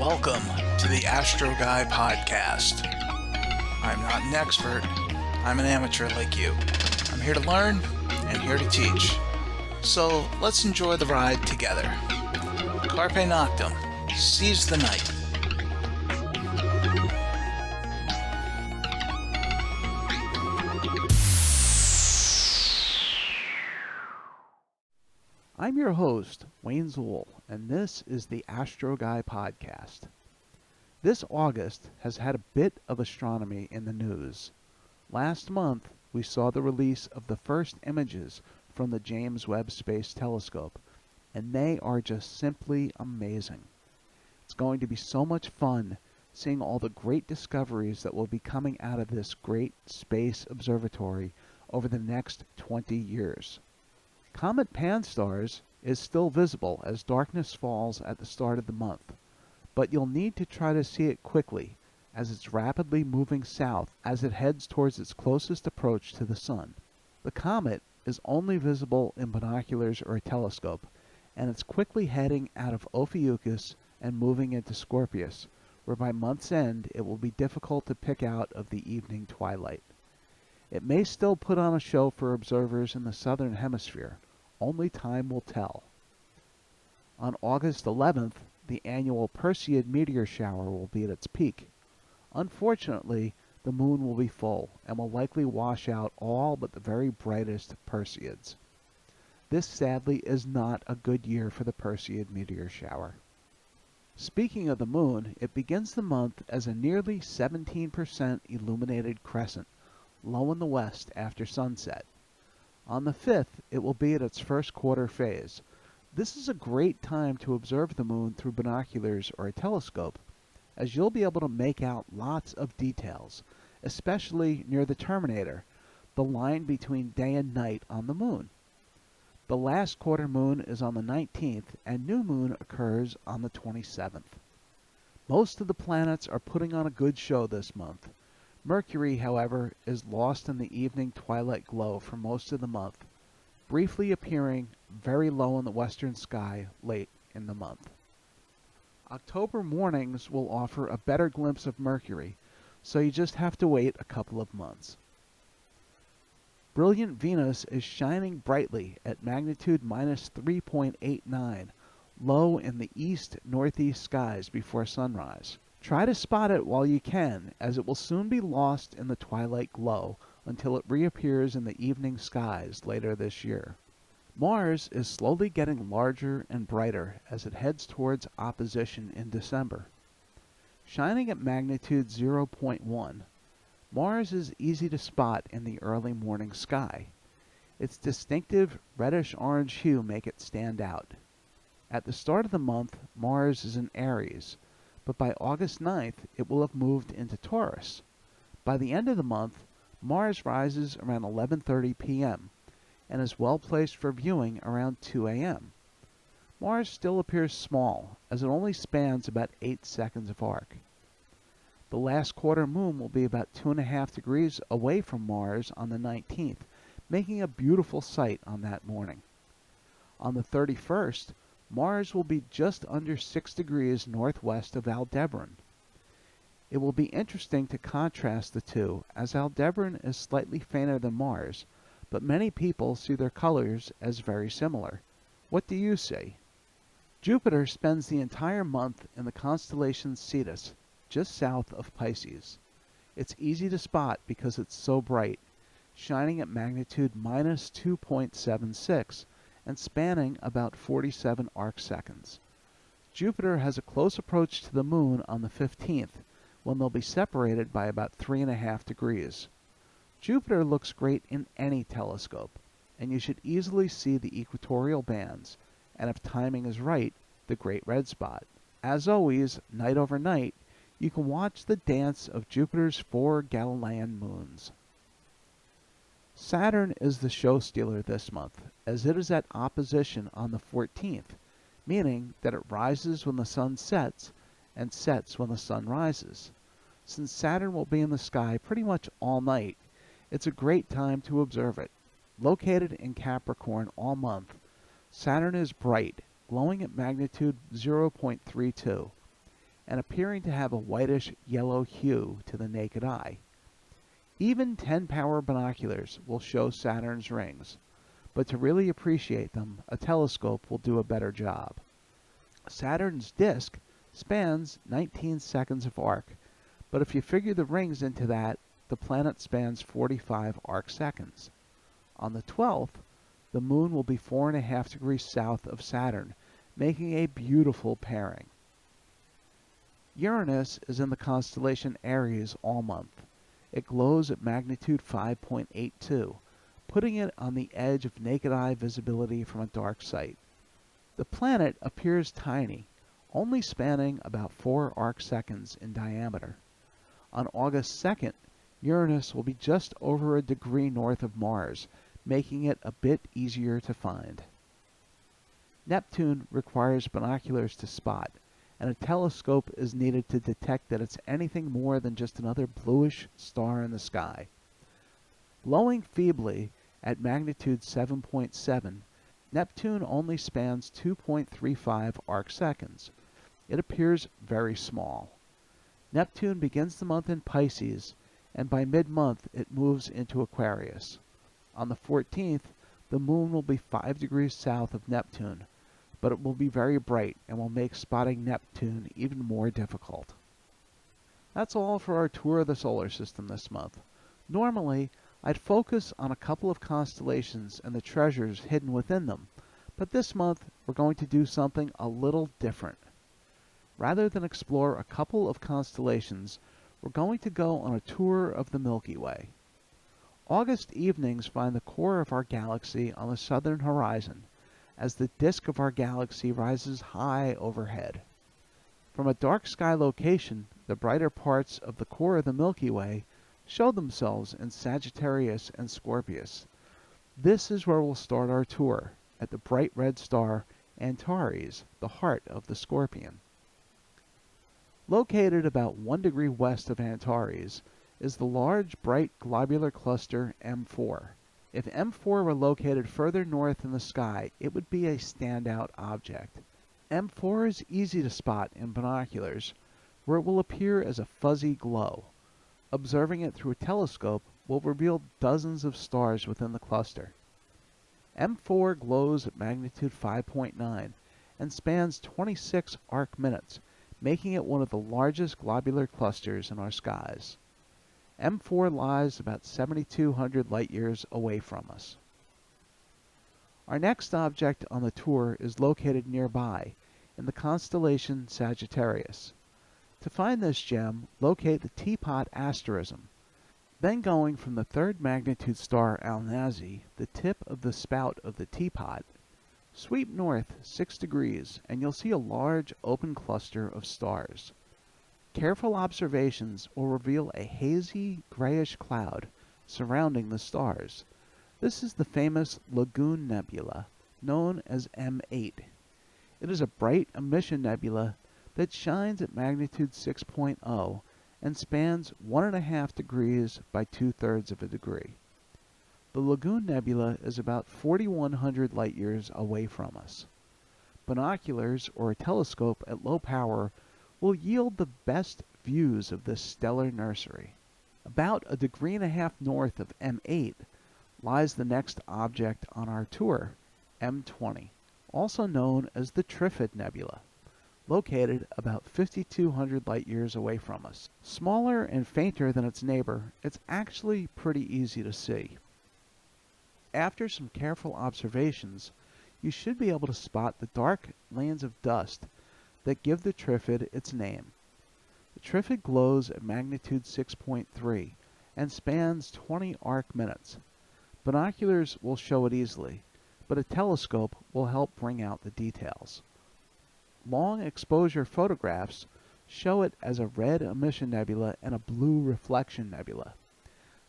Welcome to the Astro Guy podcast. I'm not an expert, I'm an amateur like you. I'm here to learn and here to teach. So let's enjoy the ride together. Carpe Noctem, seize the night. I'm your host, Wayne Zool, and this is the Astro Guy podcast. This August has had a bit of astronomy in the news. Last month, we saw the release of the first images from the James Webb Space Telescope, and they are just simply amazing. It's going to be so much fun seeing all the great discoveries that will be coming out of this great space observatory over the next 20 years. Comet Pan Stars is still visible as darkness falls at the start of the month, but you'll need to try to see it quickly as it's rapidly moving south as it heads towards its closest approach to the Sun. The comet is only visible in binoculars or a telescope, and it's quickly heading out of Ophiuchus and moving into Scorpius, where by month's end it will be difficult to pick out of the evening twilight. It may still put on a show for observers in the southern hemisphere. Only time will tell. On August 11th, the annual Perseid meteor shower will be at its peak. Unfortunately, the moon will be full and will likely wash out all but the very brightest Perseids. This sadly is not a good year for the Perseid meteor shower. Speaking of the moon, it begins the month as a nearly 17% illuminated crescent, low in the west after sunset. On the 5th, it will be at its first quarter phase. This is a great time to observe the moon through binoculars or a telescope, as you'll be able to make out lots of details, especially near the terminator, the line between day and night on the moon. The last quarter moon is on the 19th, and new moon occurs on the 27th. Most of the planets are putting on a good show this month. Mercury, however, is lost in the evening twilight glow for most of the month, briefly appearing very low in the western sky late in the month. October mornings will offer a better glimpse of Mercury, so you just have to wait a couple of months. Brilliant Venus is shining brightly at magnitude minus 3.89, low in the east-northeast skies before sunrise. Try to spot it while you can, as it will soon be lost in the twilight glow until it reappears in the evening skies later this year. Mars is slowly getting larger and brighter as it heads towards opposition in December. Shining at magnitude 0.1, Mars is easy to spot in the early morning sky. Its distinctive reddish-orange hue make it stand out. At the start of the month, Mars is in Aries, but by August 9th, it will have moved into Taurus. By the end of the month, Mars rises around 11:30 p.m. and is well placed for viewing around 2 a.m. Mars still appears small, as it only spans about 8 seconds of arc. The last quarter moon will be about 2.5 degrees away from Mars on the 19th, making a beautiful sight on that morning. On the 31st, Mars will be just under 6 degrees northwest of Aldebaran. It will be interesting to contrast the two, as Aldebaran is slightly fainter than Mars, but many people see their colors as very similar. What do you see? Jupiter spends the entire month in the constellation Cetus, just south of Pisces. It's easy to spot because it's so bright, shining at magnitude minus 2.76, and spanning about 47 arcseconds. Jupiter has a close approach to the moon on the 15th, when they'll be separated by about 3.5 degrees. Jupiter looks great in any telescope, and you should easily see the equatorial bands, and if timing is right, the Great Red Spot. As always, night over night, you can watch the dance of Jupiter's 4 Galilean moons. Saturn is the show stealer this month, as it is at opposition on the 14th, meaning that it rises when the sun sets and sets when the sun rises. Since Saturn will be in the sky pretty much all night, it's a great time to observe it. Located in Capricorn all month, Saturn is bright, glowing at magnitude 0.32, and appearing to have a whitish yellow hue to the naked eye. Even 10-power binoculars will show Saturn's rings, but to really appreciate them, a telescope will do a better job. Saturn's disk spans 19 seconds of arc, but if you figure the rings into that, the planet spans 45 arc seconds. On the 12th, the moon will be 4.5 degrees south of Saturn, making a beautiful pairing. Uranus is in the constellation Aries all month. It glows at magnitude 5.82, putting it on the edge of naked eye visibility from a dark site. The planet appears tiny, only spanning about 4 arc seconds in diameter. On August 2nd, Uranus will be just over a degree north of Mars, making it a bit easier to find. Neptune requires binoculars to spot, and a telescope is needed to detect that it's anything more than just another bluish star in the sky. Glowing feebly at magnitude 7.7, Neptune only spans 2.35 arc seconds. It appears very small. Neptune begins the month in Pisces, and by mid-month it moves into Aquarius. On the 14th, the moon will be 5 degrees south of Neptune, but it will be very bright and will make spotting Neptune even more difficult. That's all for our tour of the solar system this month. Normally, I'd focus on a couple of constellations and the treasures hidden within them, but this month we're going to do something a little different. Rather than explore a couple of constellations, we're going to go on a tour of the Milky Way. August evenings find the core of our galaxy on the southern horizon, as the disk of our galaxy rises high overhead. From a dark sky location, the brighter parts of the core of the Milky Way show themselves in Sagittarius and Scorpius. This is where we'll start our tour, at the bright red star Antares, the heart of the Scorpion. Located about 1 degree west of Antares is the large, bright globular cluster M4. If M4 were located further north in the sky, it would be a standout object. M4 is easy to spot in binoculars, where it will appear as a fuzzy glow. Observing it through a telescope will reveal dozens of stars within the cluster. M4 glows at magnitude 5.9 and spans 26 arc minutes, making it one of the largest globular clusters in our skies. M4 lies about 7,200 light-years away from us. Our next object on the tour is located nearby, in the constellation Sagittarius. To find this gem, locate the Teapot asterism. Then going from the 3rd magnitude star Alnizi, the tip of the spout of the Teapot, sweep north 6 degrees and you'll see a large open cluster of stars. Careful observations will reveal a hazy grayish cloud surrounding the stars. This is the famous Lagoon Nebula, known as M8. It is a bright emission nebula that shines at magnitude 6.0 and spans 1.5 degrees by 2/3 of a degree. The Lagoon Nebula is about 4,100 light-years away from us. Binoculars or a telescope at low power will yield the best views of this stellar nursery. About 1.5 degrees north of M8 lies the next object on our tour, M20, also known as the Triffid Nebula, located about 5,200 light-years away from us. Smaller and fainter than its neighbor, it's actually pretty easy to see. After some careful observations, you should be able to spot the dark lanes of dust that give the Triffid its name. The Triffid glows at magnitude 6.3 and spans 20 arc minutes. Binoculars will show it easily, but a telescope will help bring out the details. Long exposure photographs show it as a red emission nebula and a blue reflection nebula.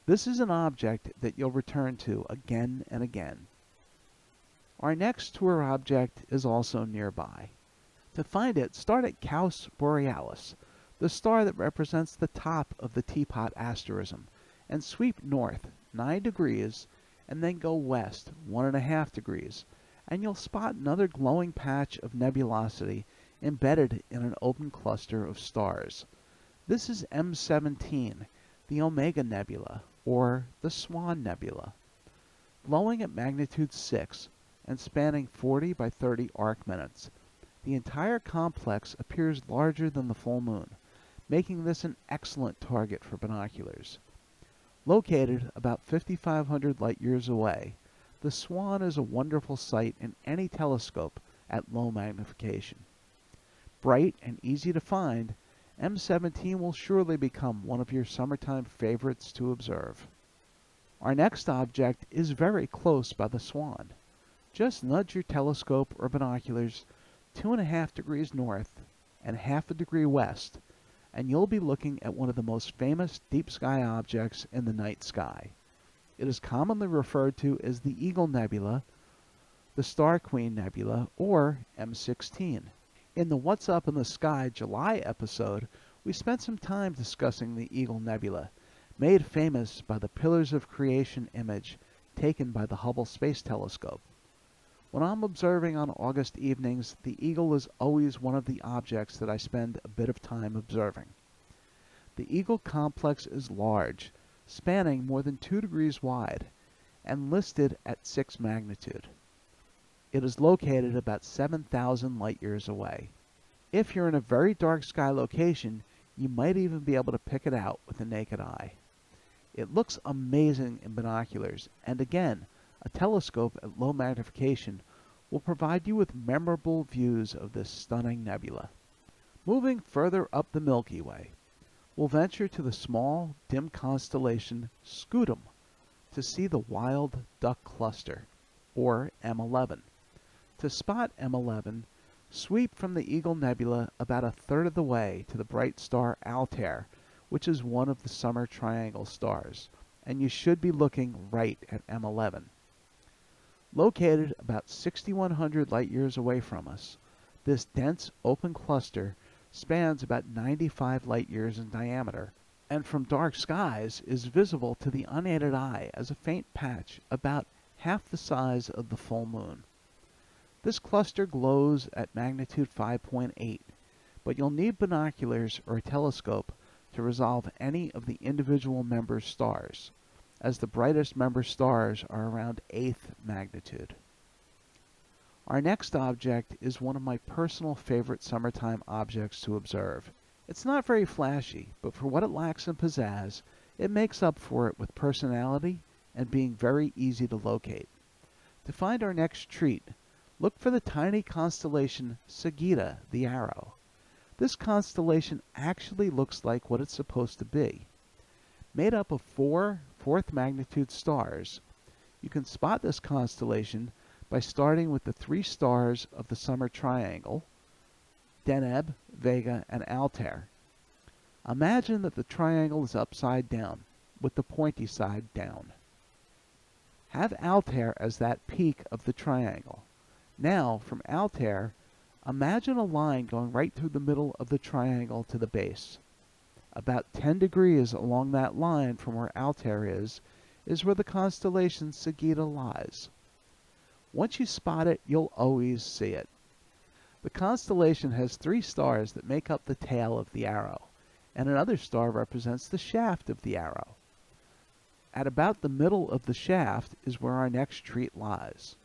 This is an object that you'll return to again and again. Our next tour object is also nearby. To find it, start at Caus Borealis, the star that represents the top of the Teapot asterism, and sweep north 9 degrees and then go west 1.5 degrees, and you'll spot another glowing patch of nebulosity embedded in an open cluster of stars. This is M17, the Omega Nebula, or the Swan Nebula. Glowing at magnitude 6 and spanning 40 by 30 arc minutes, the entire complex appears larger than the full moon, making this an excellent target for binoculars. Located about 5,500 light-years away, the Swan is a wonderful sight in any telescope at low magnification. Bright and easy to find, M17 will surely become one of your summertime favorites to observe. Our next object is very close by the Swan. Just nudge your telescope or binoculars 2.5 degrees north and half a degree west, and you'll be looking at one of the most famous deep sky objects in the night sky. It is commonly referred to as the Eagle Nebula, the Star Queen Nebula, or M16. In the What's Up in the Sky July episode, we spent some time discussing the Eagle Nebula, made famous by the Pillars of Creation image taken by the Hubble Space Telescope. When I'm observing on August evenings, the Eagle is always one of the objects that I spend a bit of time observing. The Eagle complex is large, spanning more than 2 degrees wide, and listed at 6 magnitude. It is located about 7,000 light-years away. If you're in a very dark sky location, you might even be able to pick it out with the naked eye. It looks amazing in binoculars, and again, a telescope at low magnification will provide you with memorable views of this stunning nebula. Moving further up the Milky Way, we'll venture to the small, dim constellation Scutum to see the Wild Duck Cluster, or M11. To spot M11, sweep from the Eagle Nebula about 1/3 of the way to the bright star Altair, which is one of the summer triangle stars, and you should be looking right at M11. Located about 6,100 light-years away from us, this dense open cluster spans about 95 light-years in diameter, and from dark skies is visible to the unaided eye as a faint patch about half the size of the full moon. This cluster glows at magnitude 5.8, but you'll need binoculars or a telescope to resolve any of the individual member stars, as the brightest member stars are around 8th magnitude. Our next object is one of my personal favorite summertime objects to observe. It's not very flashy, but for what it lacks in pizzazz, it makes up for it with personality and being very easy to locate. To find our next treat, look for the tiny constellation Sagittarius, the Arrow. This constellation actually looks like what it's supposed to be. Made up of 4 fourth magnitude stars, you can spot this constellation by starting with the 3 stars of the summer triangle, Deneb, Vega, and Altair. Imagine that the triangle is upside down, with the pointy side down. Have Altair as that peak of the triangle. Now, from Altair, imagine a line going right through the middle of the triangle to the base. About 10 degrees along that line from where Altair is where the constellation Sagittarius lies. Once you spot it, you'll always see it. The constellation has 3 stars that make up the tail of the arrow, and another star represents the shaft of the arrow. At about the middle of the shaft is where our next treat lies.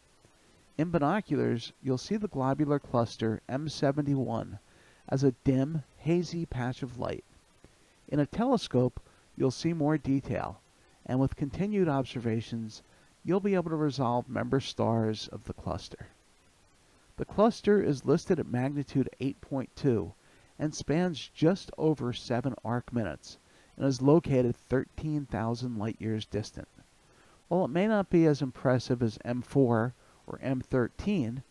In binoculars, you'll see the Globular Cluster M71 as a dim, hazy patch of light. In a telescope, you'll see more detail, and with continued observations, you'll be able to resolve member stars of the cluster. The cluster is listed at magnitude 8.2 and spans just over 7 arc minutes and is located 13,000 light-years distant. While it may not be as impressive as M4 or M13,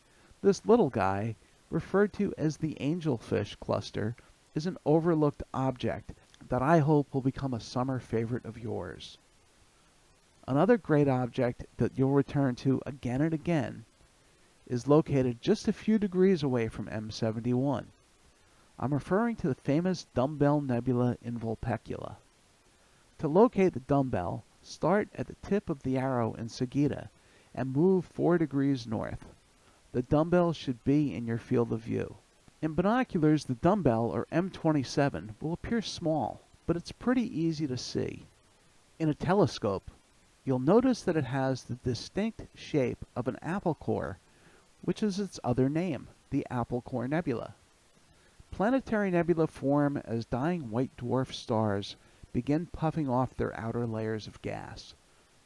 this little guy, referred to as the Angelfish Cluster, is an overlooked object that I hope will become a summer favorite of yours. Another great object that you'll return to again and again is located just a few degrees away from M71. I'm referring to the famous Dumbbell Nebula in Vulpecula. To locate the Dumbbell, start at the tip of the arrow in Sagittarius and move 4 degrees north. The Dumbbell should be in your field of view. In binoculars, the Dumbbell or M27 will appear small, but it's pretty easy to see. In a telescope, you'll notice that it has the distinct shape of an apple core, which is its other name, the apple core nebula. Planetary nebula form as dying white dwarf stars begin puffing off their outer layers of gas.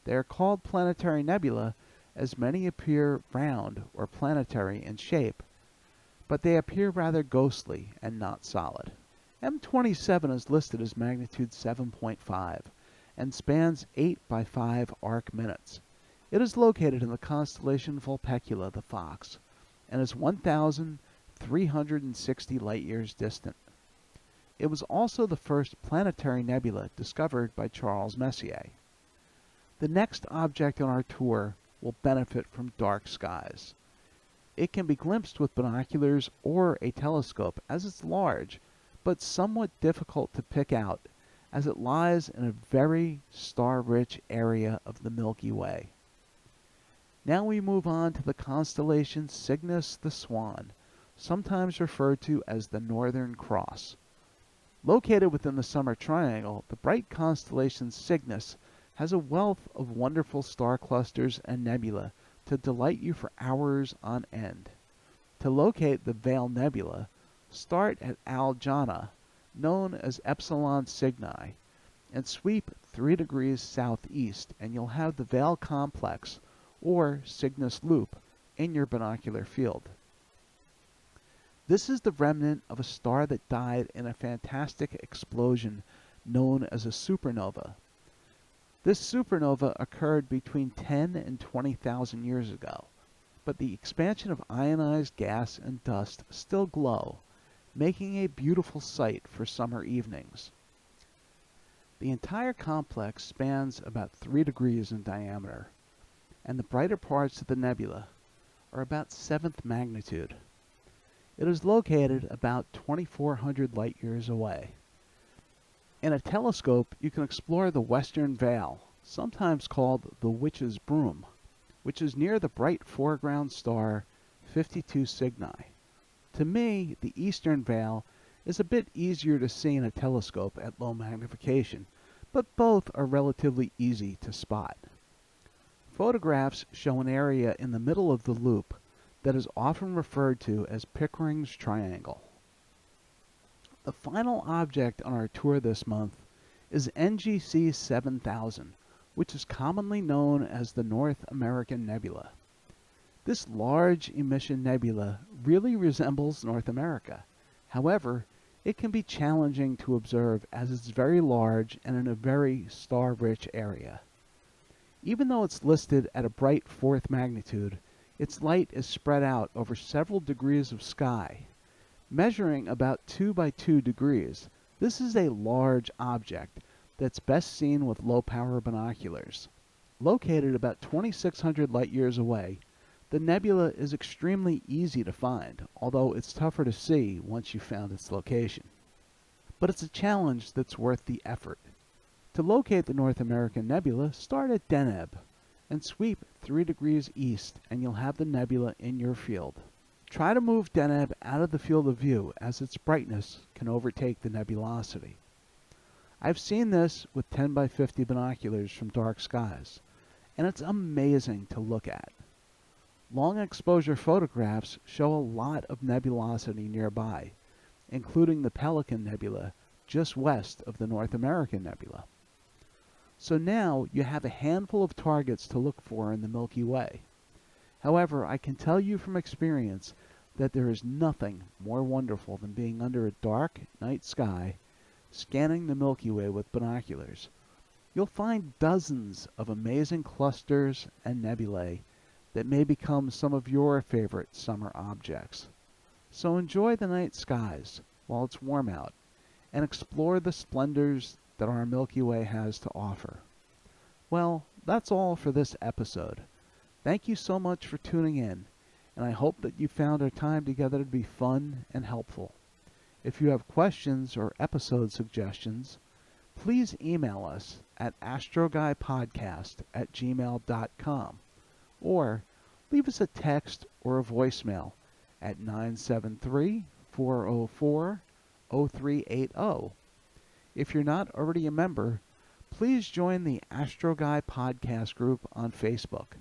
They are called planetary nebula as many appear round or planetary in shape, but they appear rather ghostly and not solid. M27 is listed as magnitude 7.5 and spans 8 by 5 arc minutes. It is located in the constellation Vulpecula, the Fox, and is 1,360 light-years distant. It was also the first planetary nebula discovered by Charles Messier. The next object on our tour will benefit from dark skies. It can be glimpsed with binoculars or a telescope as it's large, but somewhat difficult to pick out as it lies in a very star-rich area of the Milky Way. Now we move on to the constellation Cygnus the Swan, sometimes referred to as the Northern Cross. Located within the Summer Triangle, the bright constellation Cygnus has a wealth of wonderful star clusters and nebula to delight you for hours on end. To locate the Veil Nebula, start at Algona, known as Epsilon Cygni, and sweep 3 degrees southeast, and you'll have the Veil Complex, or Cygnus Loop, in your binocular field. This is the remnant of a star that died in a fantastic explosion known as a supernova. This supernova occurred between 10 and 20,000 years ago, but the expansion of ionized gas and dust still glow, making a beautiful sight for summer evenings. The entire complex spans about 3 degrees in diameter, and the brighter parts of the nebula are about 7th magnitude. It is located about 2,400 light-years away. In a telescope, you can explore the western veil, sometimes called the Witch's Broom, which is near the bright foreground star 52 Cygni. To me, the eastern veil is a bit easier to see in a telescope at low magnification, but both are relatively easy to spot. Photographs show an area in the middle of the loop that is often referred to as Pickering's Triangle. The final object on our tour this month is NGC 7000, which is commonly known as the North American Nebula. This large emission nebula really resembles North America. However, it can be challenging to observe as it's very large and in a very star-rich area. Even though it's listed at a bright 4th magnitude, its light is spread out over several degrees of sky. Measuring about 2 by 2 degrees, this is a large object that's best seen with low-power binoculars. Located about 2,600 light-years away, the nebula is extremely easy to find, although it's tougher to see once you've found its location. But it's a challenge that's worth the effort. To locate the North American Nebula, start at Deneb and sweep 3 degrees east, and you'll have the nebula in your field. Try to move Deneb out of the field of view as its brightness can overtake the nebulosity. I've seen this with 10 by 50 binoculars from dark skies, and it's amazing to look at. Long exposure photographs show a lot of nebulosity nearby, including the Pelican Nebula just west of the North American Nebula. So now you have a handful of targets to look for in the Milky Way. However, I can tell you from experience that there is nothing more wonderful than being under a dark night sky, scanning the Milky Way with binoculars. You'll find dozens of amazing clusters and nebulae that may become some of your favorite summer objects. So enjoy the night skies while it's warm out, and explore the splendors that our Milky Way has to offer. Well, that's all for this episode. Thank you so much for tuning in, and I hope that you found our time together to be fun and helpful. If you have questions or episode suggestions, please email us at astroguypodcast@gmail.com, or leave us a text or a voicemail at 973 404-0380. If you're not already a member, please join the Astro Guy podcast group on Facebook.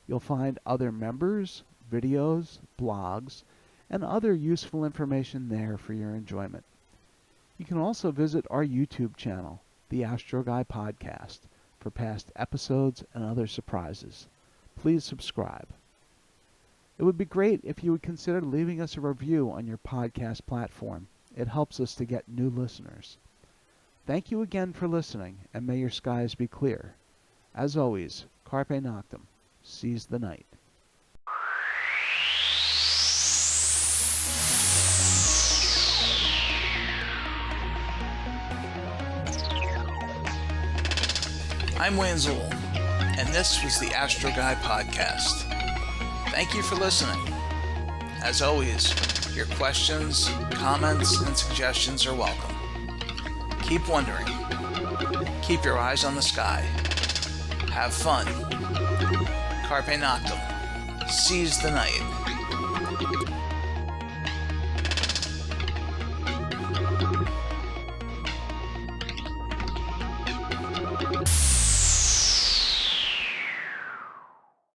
You'll find other members, videos, blogs, and other useful information there for your enjoyment. You can also visit our YouTube channel, the Astro Guy Podcast, for past episodes and other surprises. Please subscribe. It would be great if you would consider leaving us a review on your podcast platform. It helps us to get new listeners. Thank you again for listening, and may your skies be clear. As always, Carpe Noctem. Seize the night. I'm Wayne Zool, and this was the Astro Guy Podcast. Thank you for listening. As always, your questions, comments, and suggestions are welcome. Keep wondering. Keep your eyes on the sky. Have fun. Carpe Noctem. Seize the night.